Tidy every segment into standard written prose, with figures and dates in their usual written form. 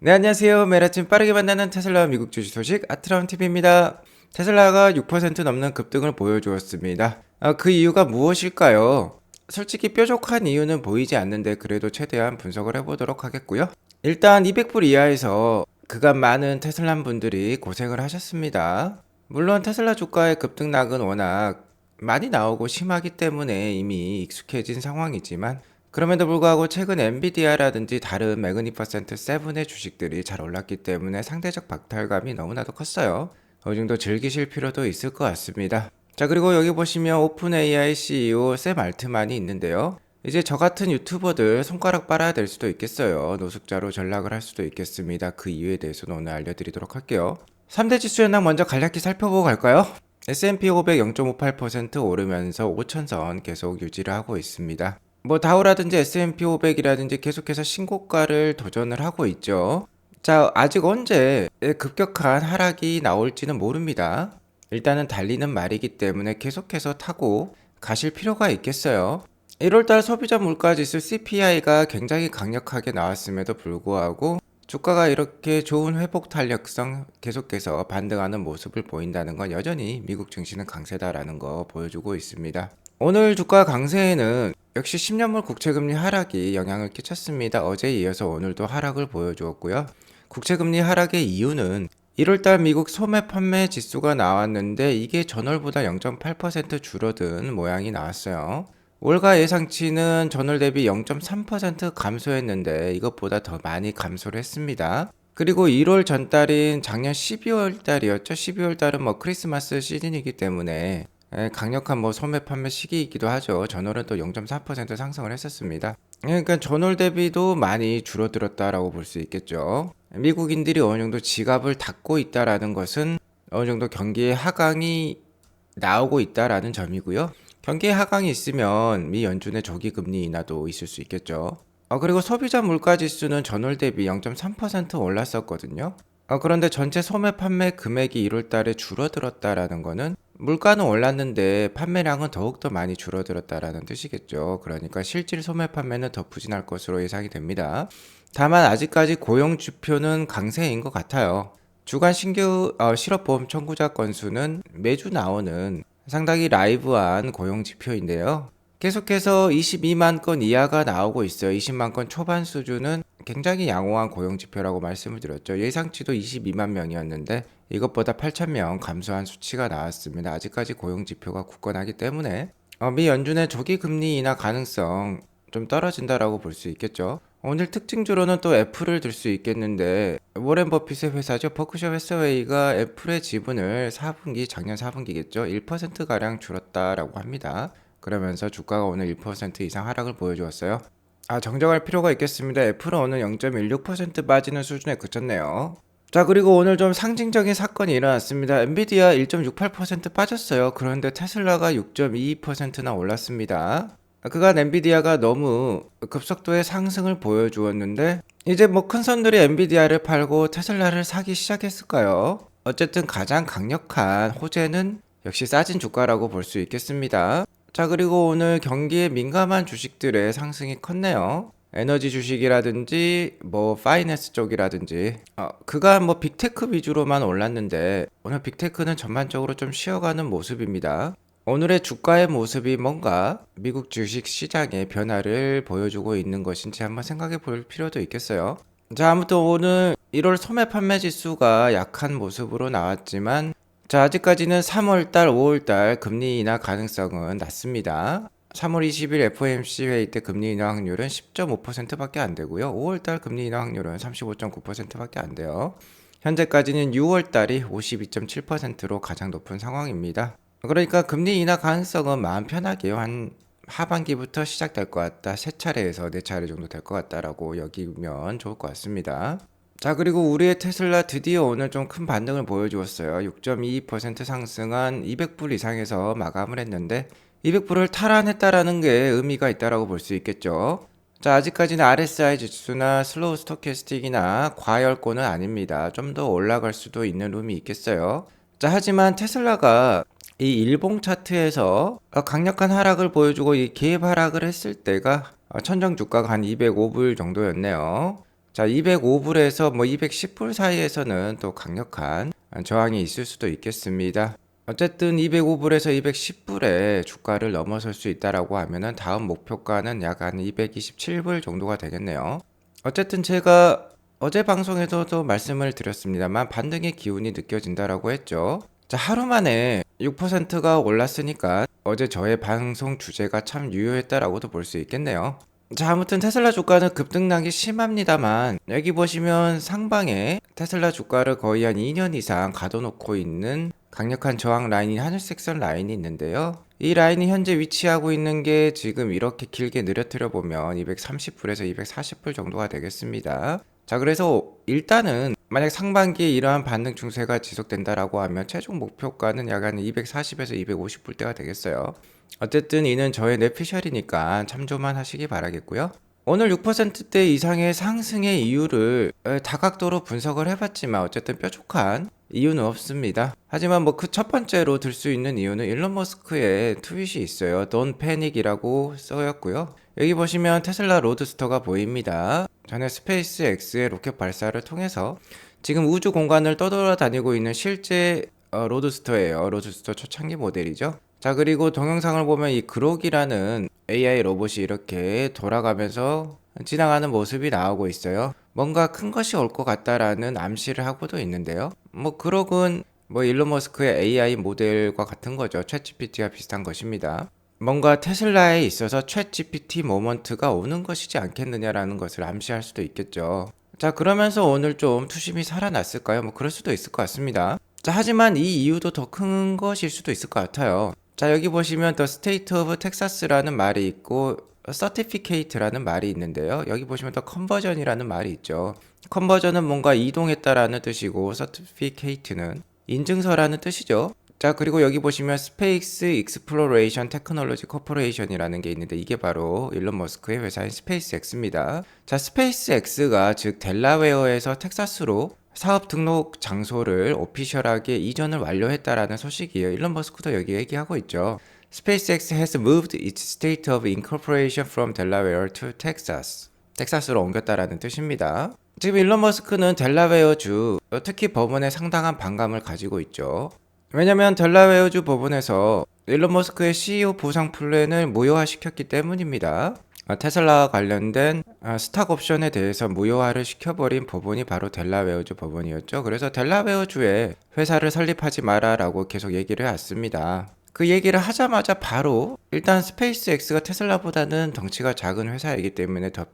네, 안녕하세요. 매일 아침 빠르게 만나는 테슬라 미국 주식 소식 아트라운TV입니다. 테슬라가 6% 넘는 급등을 보여주었습니다. 그 이유가 무엇일까요? 솔직히 뾰족한 이유는 보이지 않는데 그래도 최대한 분석을 해보도록 하겠고요. 일단 200불 이하에서 그간 많은 테슬라 분들이 고생을 하셨습니다. 물론 테슬라 주가의 급등락은 워낙 많이 나오고 심하기 때문에 이미 익숙해진 상황이지만 그럼에도 불구하고 최근 엔비디아라든지 다른 매그니퍼센트 7의 주식들이 잘 올랐기 때문에 상대적 박탈감이 너무나도 컸어요. 어느 정도 즐기실 필요도 있을 것 같습니다. 자, 그리고 여기 보시면 오픈 AI CEO 샘 알트만이 있는데요. 이제 저 같은 유튜버들 손가락 빨아야 될 수도 있겠어요. 노숙자로 전락을 할 수도 있겠습니다. 그 이유에 대해서는 오늘 알려드리도록 할게요. 3대 지수 현황 먼저 간략히 살펴보고 갈까요? S&P 500 0.58% 오르면서 5천선 계속 유지를 하고 있습니다. 뭐 다우라든지 S&P 500이라든지 계속해서 신고가를 도전을 하고 있죠. 자, 아직 언제 급격한 하락이 나올지는 모릅니다. 일단은 달리는 말이기 때문에 계속해서 타고 가실 필요가 있겠어요. 1월달 소비자 물가지수 CPI가 굉장히 강력하게 나왔음에도 불구하고 주가가 이렇게 좋은 회복 탄력성 계속해서 반등하는 모습을 보인다는 건 여전히 미국 증시는 강세다라는 거 보여주고 있습니다. 오늘 주가 강세에는 역시 10년물 국채금리 하락이 영향을 끼쳤습니다. 어제에 이어서 오늘도 하락을 보여주었고요. 국채금리 하락의 이유는 1월달 미국 소매 판매 지수가 나왔는데 이게 전월보다 0.8% 줄어든 모양이 나왔어요. 월가 예상치는 전월 대비 0.3% 감소했는데 이것보다 더 많이 감소를 했습니다. 그리고 1월 전달인 작년 12월 달이었죠. 12월 달은 뭐 크리스마스 시즌이기 때문에 강력한 뭐 소매 판매 시기이기도 하죠. 전월은 또 0.4% 상승을 했었습니다. 그러니까 전월 대비도 많이 줄어들었다라고 볼 수 있겠죠. 미국인들이 어느 정도 지갑을 닫고 있다라는 것은 어느 정도 경기의 하강이 나오고 있다라는 점이고요. 경기의 하강이 있으면 미 연준의 조기 금리 인하도 있을 수 있겠죠. 그리고 소비자 물가 지수는 전월 대비 0.3% 올랐었거든요. 그런데 전체 소매 판매 금액이 1월 달에 줄어들었다라는 거는 물가는 올랐는데 판매량은 더욱더 많이 줄어들었다라는 뜻이겠죠. 그러니까 실질 소매 판매는 더 부진할 것으로 예상이 됩니다. 다만 아직까지 고용 지표는 강세인 것 같아요. 주간 신규 실업보험 청구자 건수는 매주 나오는 상당히 라이브한 고용 지표인데요. 계속해서 22만 건 이하가 나오고 있어요. 20만 건 초반 수준은 굉장히 양호한 고용 지표라고 말씀을 드렸죠. 예상치도 22만 명이었는데 이것보다 8천 명 감소한 수치가 나왔습니다. 아직까지 고용 지표가 굳건하기 때문에 미 연준의 조기 금리 인하 가능성 좀 떨어진다라고 볼 수 있겠죠. 오늘 특징주로는 또 애플을 들 수 있겠는데 워렌 버핏의 회사죠. 버크셔 해서웨이가 애플의 지분을 4분기 작년 4분기겠죠. 1%가량 줄었다라고 합니다. 그러면서 주가가 오늘 1% 이상 하락을 보여주었어요. 정정할 필요가 있겠습니다. 애플은 오늘 0.16% 빠지는 수준에 그쳤네요. 자, 그리고 오늘 좀 상징적인 사건이 일어났습니다. 엔비디아 1.68% 빠졌어요. 그런데 테슬라가 6.22%나 올랐습니다. 그간 엔비디아가 너무 급속도의 상승을 보여주었는데 이제 뭐 큰 손들이 엔비디아를 팔고 테슬라를 사기 시작했을까요? 어쨌든 가장 강력한 호재는 역시 싸진 주가라고 볼 수 있겠습니다. 자, 그리고 오늘 경기에 민감한 주식들의 상승이 컸네요. 에너지 주식이라든지 뭐 파이낸스 쪽이라든지 그간 뭐 빅테크 위주로만 올랐는데 오늘 빅테크는 전반적으로 좀 쉬어가는 모습입니다. 오늘의 주가의 모습이 뭔가 미국 주식 시장의 변화를 보여주고 있는 것인지 한번 생각해 볼 필요도 있겠어요. 자, 아무튼 오늘 1월 소매 판매 지수가 약한 모습으로 나왔지만 자, 아직까지는 3월달, 5월달 금리 인하 가능성은 낮습니다. 3월 20일 FOMC 회의 때 금리 인하 확률은 10.5%밖에 안 되고요. 5월달 금리 인하 확률은 35.9%밖에 안 돼요. 현재까지는 6월달이 52.7%로 가장 높은 상황입니다. 그러니까 금리 인하 가능성은 마음 편하게요. 한 하반기부터 시작될 것 같다. 세 차례에서 네 차례 정도 될 것 같다라고 여기면 좋을 것 같습니다. 자, 그리고 우리의 테슬라 드디어 오늘 좀 큰 반등을 보여주었어요. 6.22% 상승한 200불 이상에서 마감을 했는데 200불을 탈환했다라는 게 의미가 있다라고 볼 수 있겠죠. 자, 아직까지는 RSI 지수나 슬로우 스토캐스틱이나 과열권은 아닙니다. 좀 더 올라갈 수도 있는 룸이 있겠어요. 자, 하지만 테슬라가 이 일봉 차트에서 강력한 하락을 보여주고 이 기업 하락을 했을 때가 천정 주가가 한 205불 정도였네요. 자, 205불에서 뭐 210불 사이에서는 또 강력한 저항이 있을 수도 있겠습니다. 어쨌든 205불에서 210불에 주가를 넘어설 수 있다라고 하면은 다음 목표가는 약 한 227불 정도가 되겠네요. 어쨌든 제가 어제 방송에서도 말씀을 드렸습니다만 반등의 기운이 느껴진다라고 했죠. 자, 하루 만에 6%가 올랐으니까 어제 저의 방송 주제가 참 유효했다라고도 볼 수 있겠네요. 자, 아무튼 테슬라 주가는 급등락이 심합니다만 여기 보시면 상방에 테슬라 주가를 거의 한 2년 이상 가둬놓고 있는 강력한 저항 라인인 하늘색 선 라인이 있는데요. 이 라인이 현재 위치하고 있는 게 지금 이렇게 길게 느려뜨려 보면 230불에서 240불 정도가 되겠습니다. 자, 그래서 일단은 만약 상반기에 이러한 반등 추세가 지속된다라고 하면 최종 목표가는 약 한 240에서 250불대가 되겠어요. 어쨌든 이는 저의 내피셜이니까 참조만 하시기 바라겠고요. 오늘 6%대 이상의 상승의 이유를 다각도로 분석을 해봤지만 어쨌든 뾰족한 이유는 없습니다. 하지만 뭐 그 첫 번째로 들 수 있는 이유는 일론 머스크의 트윗이 있어요. Don't Panic이라고 써였고요. 여기 보시면 테슬라 로드스터가 보입니다. 전에 스페이스 X의 로켓 발사를 통해서 지금 우주 공간을 떠돌아다니고 있는 실제 로드스터예요. 로드스터 초창기 모델이죠. 자, 그리고 동영상을 보면 이 그록이라는 AI 로봇이 이렇게 돌아가면서 지나가는 모습이 나오고 있어요. 뭔가 큰 것이 올 것 같다라는 암시를 하고도 있는데요. 뭐 그록은 뭐 일론 머스크의 AI 모델과 같은 거죠. 챗GPT와 비슷한 것입니다. 뭔가 테슬라에 있어서 챗GPT 모먼트가 오는 것이지 않겠느냐라는 것을 암시할 수도 있겠죠. 자, 그러면서 오늘 좀 투심이 살아났을까요? 뭐 그럴 수도 있을 것 같습니다. 자, 하지만 이 이유도 더 큰 것일 수도 있을 것 같아요. 자, 여기 보시면 The State of Texas라는 말이 있고 Certificate라는 말이 있는데요. 여기 보시면 더 Conversion이라는 말이 있죠. Conversion은 뭔가 이동했다라는 뜻이고 Certificate는 인증서라는 뜻이죠. 자, 그리고 여기 보시면 Space Exploration Technology Corporation이라는 게 있는데 이게 바로 일론 머스크의 회사인 스페이스X입니다. 자, 스페이스X가 즉 델라웨어에서 텍사스로 사업 등록 장소를 오피셜하게 이전을 완료했다라는 소식이에요. 일론 머스크도 여기 얘기하고 있죠. SpaceX has moved its state of incorporation from Delaware to Texas. 텍사스로 옮겼다라는 뜻입니다. 지금 일론 머스크는 델라웨어주, 특히 법원에 상당한 반감을 가지고 있죠. 왜냐면 델라웨어주 법원에서 일론 머스크의 CEO 보상 플랜을 무효화시켰기 때문입니다. 테슬라와 관련된 스탁 옵션에 대해서 무효화를 시켜버린 법원이 바로 델라웨어주 법원이었죠. 그래서 델라웨어주에 회사를 설립하지 마라라고 계속 얘기를 해왔습니다. 그 얘기를 하자마자 바로 일단 스페이스X가 테슬라보다는 덩치가 작은 회사이기 때문에 더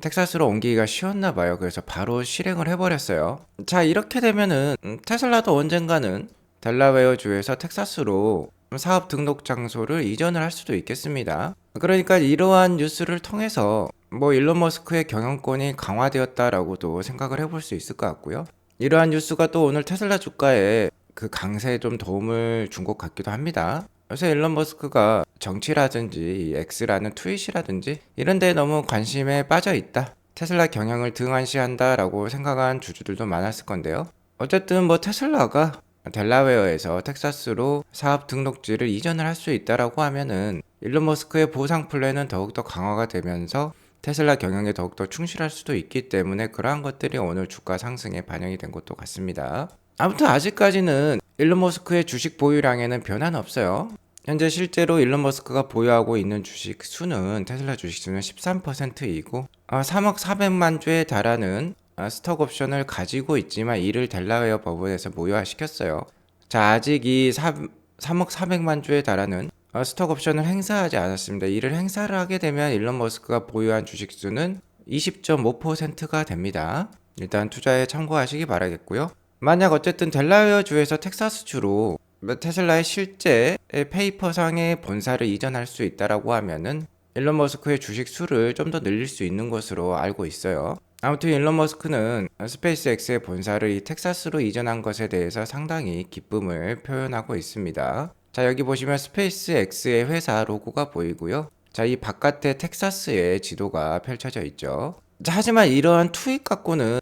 텍사스로 옮기기가 쉬웠나 봐요. 그래서 바로 실행을 해버렸어요. 자, 이렇게 되면은 테슬라도 언젠가는 델라웨어 주에서 텍사스로 사업 등록 장소를 이전을 할 수도 있겠습니다. 그러니까 이러한 뉴스를 통해서 뭐 일론 머스크의 경영권이 강화되었다라고도 생각을 해볼 수 있을 것 같고요. 이러한 뉴스가 또 오늘 테슬라 주가에 그 강세에 좀 도움을 준 것 같기도 합니다. 그래서 일론 머스크가 정치라든지 X라는 트윗이라든지 이런 데에 너무 관심에 빠져 있다. 테슬라 경영을 등한시한다라고 생각한 주주들도 많았을 건데요. 어쨌든 뭐 테슬라가 델라웨어에서 텍사스로 사업 등록지를 이전을 할 수 있다라고 하면은 일론 머스크의 보상 플랜은 더욱더 강화가 되면서 테슬라 경영에 더욱더 충실할 수도 있기 때문에 그러한 것들이 오늘 주가 상승에 반영이 된 것도 같습니다. 아무튼 아직까지는 일론 머스크의 주식 보유량에는 변화는 없어요. 현재 실제로 일론 머스크가 보유하고 있는 주식 수는 테슬라 주식 수는 13%이고 3억 4백만 주에 달하는 스톡 옵션을 가지고 있지만 이를 델라웨어 법원에서 무효화시켰어요. 자, 아직 이 3억 4백만 주에 달하는 스톡 옵션을 행사하지 않았습니다. 이를 행사를 하게 되면 일론 머스크가 보유한 주식 수는 20.5%가 됩니다. 일단 투자에 참고하시기 바라겠고요. 만약 어쨌든 델라웨어 주에서 텍사스 주로 테슬라의 실제 페이퍼상의 본사를 이전할 수 있다라고 하면은 일론 머스크의 주식 수를 좀 더 늘릴 수 있는 것으로 알고 있어요. 아무튼 일론 머스크는 스페이스X의 본사를 이 텍사스로 이전한 것에 대해서 상당히 기쁨을 표현하고 있습니다. 자, 여기 보시면 스페이스X의 회사 로고가 보이고요. 자, 이 바깥에 텍사스의 지도가 펼쳐져 있죠. 자, 하지만 이러한 트윗 갖고는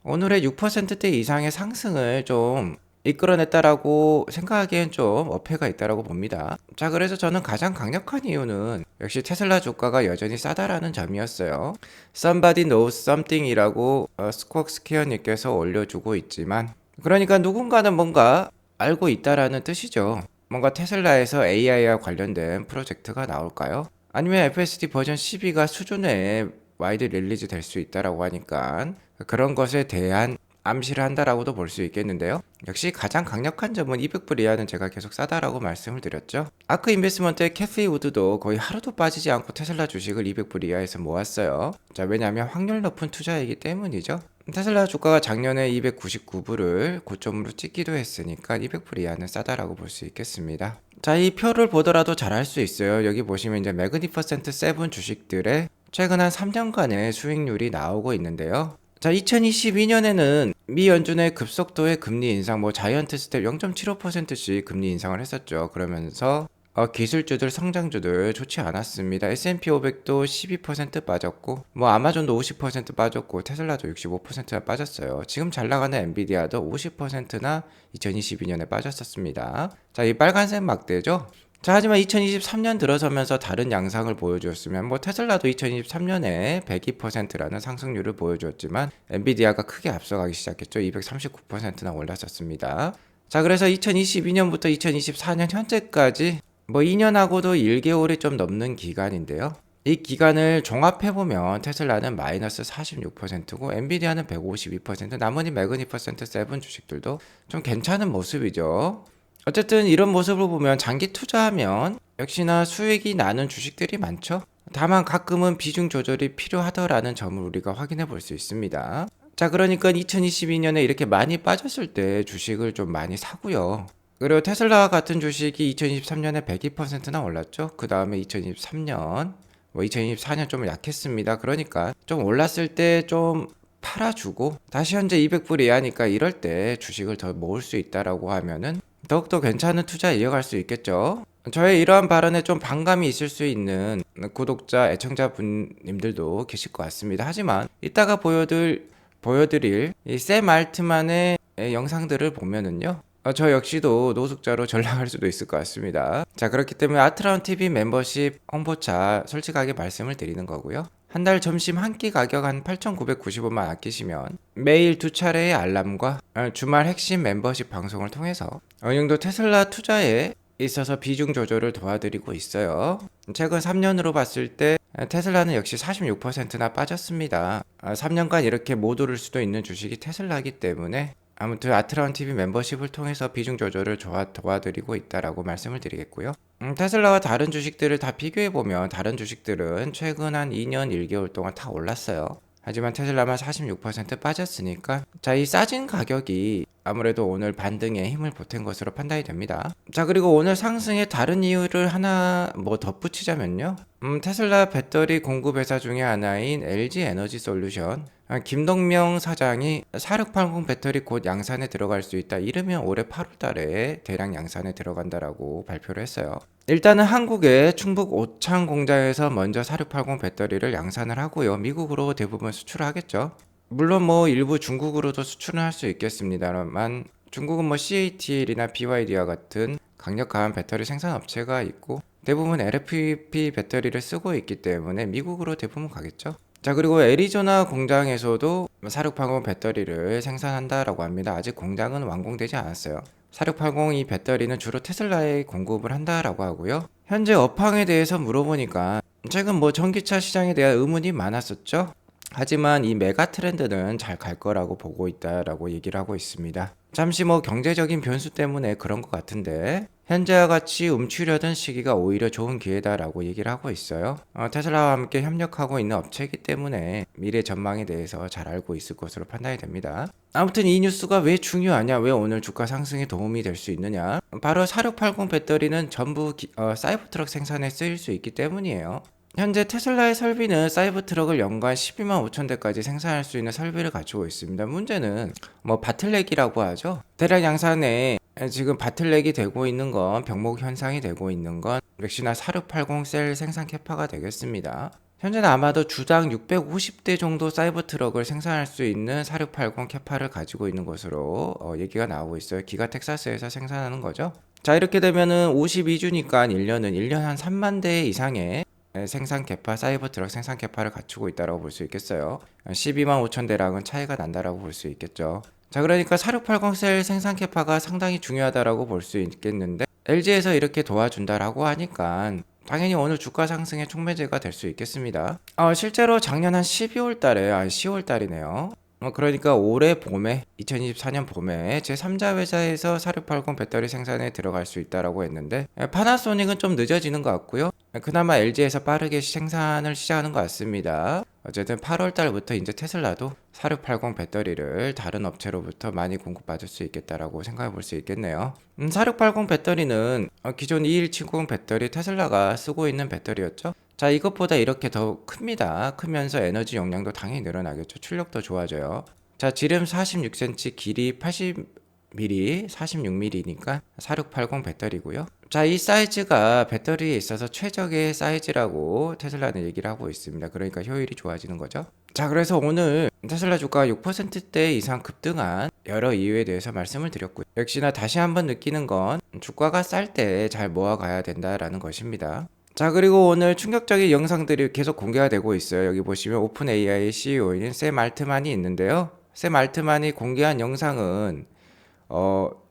오늘의 6%대 이상의 상승을 좀 이끌어냈다라고 생각하기엔 좀 어폐가 있다라고 봅니다. 자, 그래서 저는 가장 강력한 이유는 역시 테슬라 주가가 여전히 싸다라는 점이었어요. Somebody knows something이라고 스쿼스퀘어님께서 올려주고 있지만, 그러니까 누군가는 뭔가 알고 있다라는 뜻이죠. 뭔가 테슬라에서 AI와 관련된 프로젝트가 나올까요? 아니면 FSD 버전 12가 수준 외에 와이드 릴리즈 될 수 있다라고 하니까 그런 것에 대한 암시를 한다라고도 볼 수 있겠는데요. 역시 가장 강력한 점은 200불 이하는 제가 계속 싸다라고 말씀을 드렸죠. 아크 인베스먼트의 캐시 우드도 거의 하루도 빠지지 않고 테슬라 주식을 200불 이하에서 모았어요. 자, 왜냐하면 확률 높은 투자이기 때문이죠. 테슬라 주가가 작년에 299불을 고점으로 찍기도 했으니까 200불 이하는 싸다라고 볼 수 있겠습니다. 자, 이 표를 보더라도 잘 알 수 있어요. 여기 보시면 이제 매그니퍼센트 7 주식들의 최근 한 3년간의 수익률이 나오고 있는데요. 자, 2022년에는 미 연준의 급속도의 금리 인상, 자이언트 스텝 0.75%씩 금리 인상을 했었죠. 그러면서 기술주들, 성장주들 좋지 않았습니다. S&P 500도 12% 빠졌고, 아마존도 50% 빠졌고, 테슬라도 65%나 빠졌어요. 지금 잘 나가는 엔비디아도 50%나 2022년에 빠졌었습니다. 자, 이 빨간색 막대죠. 자, 하지만 2023년 들어서면서 다른 양상을 보여주었으면 테슬라도 2023년에 102%라는 상승률을 보여주었지만 엔비디아가 크게 앞서가기 시작했죠. 239%나 올랐었습니다. 자, 그래서 2022년부터 2024년 현재까지 2년하고도 1개월이 좀 넘는 기간인데요. 이 기간을 종합해보면 테슬라는 마이너스 46%고 엔비디아는 152%, 나머지 매그니퍼센트 7 주식들도 좀 괜찮은 모습이죠. 어쨌든 이런 모습을 보면 장기 투자하면 역시나 수익이 나는 주식들이 많죠. 다만 가끔은 비중 조절이 필요하더라는 점을 우리가 확인해 볼 수 있습니다. 자, 그러니까 2022년에 이렇게 많이 빠졌을 때 주식을 좀 많이 사고요. 그리고 테슬라 같은 주식이 2023년에 102%나 올랐죠. 그 다음에 2023년, 2024년 좀 약했습니다. 그러니까 좀 올랐을 때 좀 팔아주고 다시 현재 200불 이하니까 이럴 때 주식을 더 모을 수 있다라고 하면은 더욱더 괜찮은 투자 이어갈 수 있겠죠. 저의 이러한 발언에 좀 반감이 있을 수 있는 구독자, 애청자분님들도 계실 것 같습니다. 하지만 이따가 보여드릴 이 샘 알트만의 영상들을 보면은요, 저 역시도 노숙자로 전락할 수도 있을 것 같습니다. 자, 그렇기 때문에 아트라운 TV 멤버십 홍보차 솔직하게 말씀을 드리는 거고요. 한 달 점심 한 끼 가격 한 8,990원만 아끼시면 매일 2차례의 알람과 주말 핵심 멤버십 방송을 통해서 어느 정도 테슬라 투자에 있어서 비중 조절을 도와드리고 있어요. 최근 3년으로 봤을 때 테슬라는 역시 46%나 빠졌습니다. 3년간 이렇게 못 오를 수도 있는 주식이 테슬라이기 때문에 아무튼 아트라운 TV 멤버십을 통해서 비중 조절을 도와드리고 있다라고 말씀을 드리겠고요. 테슬라와 다른 주식들을 다 비교해보면 다른 주식들은 최근 한 2년 1개월 동안 다 올랐어요. 하지만 테슬라만 46% 빠졌으니까 자, 이 싸진 가격이 아무래도 오늘 반등에 힘을 보탠 것으로 판단이 됩니다. 자, 그리고 오늘 상승의 다른 이유를 하나 덧붙이자면요. 테슬라 배터리 공급 회사 중에 하나인 LG 에너지 솔루션 김동명 사장이 4680 배터리 곧 양산에 들어갈 수 있다. 이르면 올해 8월 달에 대량 양산에 들어간다라고 발표를 했어요. 일단은 한국의 충북 오창 공장에서 먼저 4680 배터리를 양산을 하고요. 미국으로 대부분 수출을 하겠죠. 물론 일부 중국으로도 수출은 할 수 있겠습니다만 중국은 CATL이나 BYD와 같은 강력한 배터리 생산 업체가 있고 대부분 LFP 배터리를 쓰고 있기 때문에 미국으로 대부분 가겠죠. 자, 그리고 애리조나 공장에서도 4680 배터리를 생산한다라고 합니다. 아직 공장은 완공되지 않았어요. 4680 이 배터리는 주로 테슬라에 공급을 한다라고 하고요. 현재 업황에 대해서 물어보니까 최근 전기차 시장에 대한 의문이 많았었죠. 하지만 이 메가 트렌드는 잘 갈 거라고 보고 있다라고 얘기를 하고 있습니다. 잠시 경제적인 변수 때문에 그런 것 같은데 현재와 같이 움츠려든 시기가 오히려 좋은 기회다라고 얘기를 하고 있어요. 테슬라와 함께 협력하고 있는 업체이기 때문에 미래 전망에 대해서 잘 알고 있을 것으로 판단이 됩니다. 아무튼 이 뉴스가 왜 중요하냐, 왜 오늘 주가 상승에 도움이 될 수 있느냐, 바로 4680 배터리는 전부 사이버트럭 생산에 쓰일 수 있기 때문이에요. 현재 테슬라의 설비는 사이버트럭을 연간 12만 5천 대까지 생산할 수 있는 설비를 갖추고 있습니다. 문제는 바틀렉이라고 하죠. 대량 양산에 지금 바틀렉이 되고 있는 건 병목 현상이 되고 있는 건 역시나 4680 셀 생산 캐파가 되겠습니다. 현재는 아마도 주당 650대 정도 사이버 트럭을 생산할 수 있는 4680 캐파를 가지고 있는 것으로 얘기가 나오고 있어요. 기가 텍사스에서 생산하는 거죠. 자, 이렇게 되면은 52주니까 1년 한 3만 대 이상의 생산 캐파, 사이버 트럭 생산 캐파를 갖추고 있다고 볼 수 있겠어요. 12만 5천 대랑은 차이가 난다라고 볼 수 있겠죠. 자, 그러니까 4680 셀 생산 캐파가 상당히 중요하다라고 볼 수 있겠는데 LG에서 이렇게 도와준다라고 하니까 당연히 오늘 주가 상승의 촉매제가 될 수 있겠습니다. 실제로 작년 한 12월 달에, 10월 달이네요. 그러니까 올해 봄에 2024년 봄에 제3자 회사에서 4680 배터리 생산에 들어갈 수 있다라고 했는데 파나소닉은 좀 늦어지는 것 같고요. 그나마 LG에서 빠르게 생산을 시작하는 것 같습니다. 어쨌든 8월 달부터 이제 테슬라도 4680 배터리를 다른 업체로부터 많이 공급받을 수 있겠다라고 생각해 볼 수 있겠네요. 4680 배터리는 기존 2170 배터리 테슬라가 쓰고 있는 배터리였죠. 자, 이것보다 이렇게 더 큽니다. 크면서 에너지 용량도 당연히 늘어나겠죠. 출력도 좋아져요. 자, 지름 46cm, 길이 80mm, 46mm니까 4680 배터리고요. 자, 이 사이즈가 배터리에 있어서 최적의 사이즈라고 테슬라는 얘기를 하고 있습니다. 그러니까 효율이 좋아지는 거죠. 자, 그래서 오늘 테슬라 주가가 6%대 이상 급등한 여러 이유에 대해서 말씀을 드렸고요. 역시나 다시 한번 느끼는 건 주가가 쌀 때 잘 모아가야 된다라는 것입니다. 자, 그리고 오늘 충격적인 영상들이 계속 공개가 되고 있어요. 여기 보시면 오픈 AI CEO인 샘 알트만이 있는데요. 샘 알트만이 공개한 영상은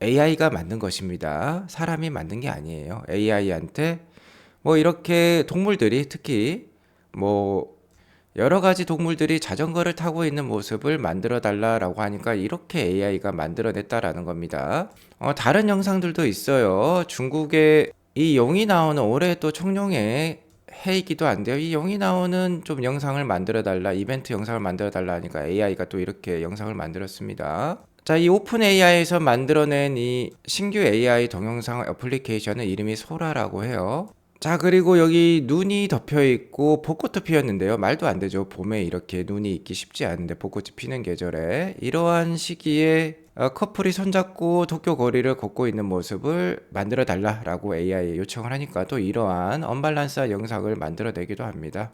AI가 만든 것입니다. 사람이 만든 게 아니에요. AI한테 뭐 이렇게 동물들이 특히 뭐 여러 가지 동물들이 자전거를 타고 있는 모습을 만들어 달라라고 하니까 이렇게 AI가 만들어냈다라는 겁니다. 다른 영상들도 있어요. 중국의 이 용이 나오는 올해 또 청룡의 해이기도 한데요. 이 용이 나오는 좀 영상을 만들어 달라, 이벤트 영상을 만들어 달라 하니까 AI가 또 이렇게 영상을 만들었습니다. 자, 이 오픈 AI에서 만들어낸 이 신규 AI 동영상 애플리케이션은 이름이 소라라고 해요. 자, 그리고 여기 눈이 덮여 있고 벚꽃도 피었는데요. 말도 안 되죠. 봄에 이렇게 눈이 있기 쉽지 않은데 벚꽃이 피는 계절에 이러한 시기에 커플이 손잡고 도쿄 거리를 걷고 있는 모습을 만들어 달라라고 AI에 요청을 하니까 또 이러한 언밸런스한 영상을 만들어내기도 합니다.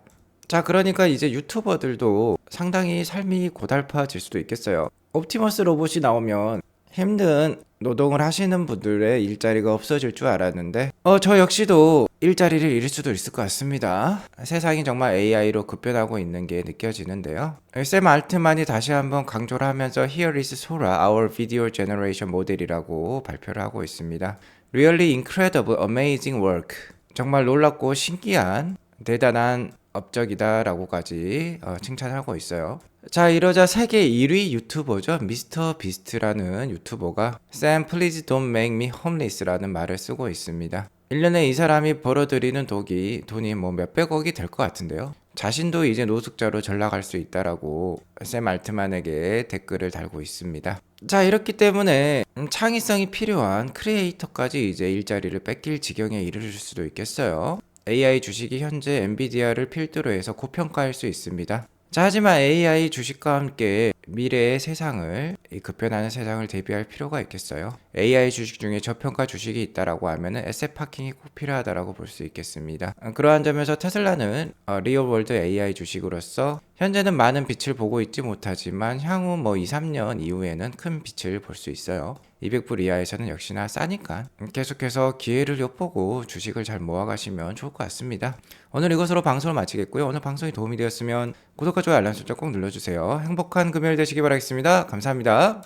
자, 그러니까 이제 유튜버들도 상당히 삶이 고달파질 수도 있겠어요. 옵티머스 로봇이 나오면 힘든 노동을 하시는 분들의 일자리가 없어질 줄 알았는데 저 역시도 일자리를 잃을 수도 있을 것 같습니다. 세상이 정말 AI로 급변하고 있는 게 느껴지는데요. 샘 알트만이 다시 한번 강조를 하면서 Here is Sora, our video generation 모델이라고 발표를 하고 있습니다. Really incredible, amazing work. 정말 놀랍고 신기한 대단한 업적이다라고까지 칭찬하고 있어요. 자, 이러자 세계 1위 유튜버죠. 미스터 비스트라는 유튜버가 Sam, please don't make me homeless라는 말을 쓰고 있습니다. 1년에 이 사람이 벌어들이는 돈이 뭐 몇백억이 될 것 같은데요. 자신도 이제 노숙자로 전락할 수 있다라고 샘 알트만에게 댓글을 달고 있습니다. 자, 이렇기 때문에 창의성이 필요한 크리에이터까지 이제 일자리를 뺏길 지경에 이르를 수도 있겠어요. AI 주식이 현재 엔비디아를 필두로 해서 고평가할 수 있습니다. 자, 하지만 AI 주식과 함께 미래의 세상을, 이 급변하는 세상을 대비할 필요가 있겠어요. AI 주식 중에 저평가 주식이 있다라고 하면은 에셋 파킹이 꼭 필요하다라고 볼 수 있겠습니다. 그러한 점에서 테슬라는 리얼월드 AI 주식으로서 현재는 많은 빛을 보고 있지 못하지만 향후 뭐 2, 3년 이후에는 큰 빛을 볼 수 있어요. 200불 이하에서는 역시나 싸니까 계속해서 기회를 엿보고 주식을 잘 모아가시면 좋을 것 같습니다. 오늘 이것으로 방송을 마치겠고요. 오늘 방송이 도움이 되었으면 구독과 좋아요 알람 설정 꼭 눌러주세요. 행복한 금요일 되시기 바라겠습니다. 감사합니다.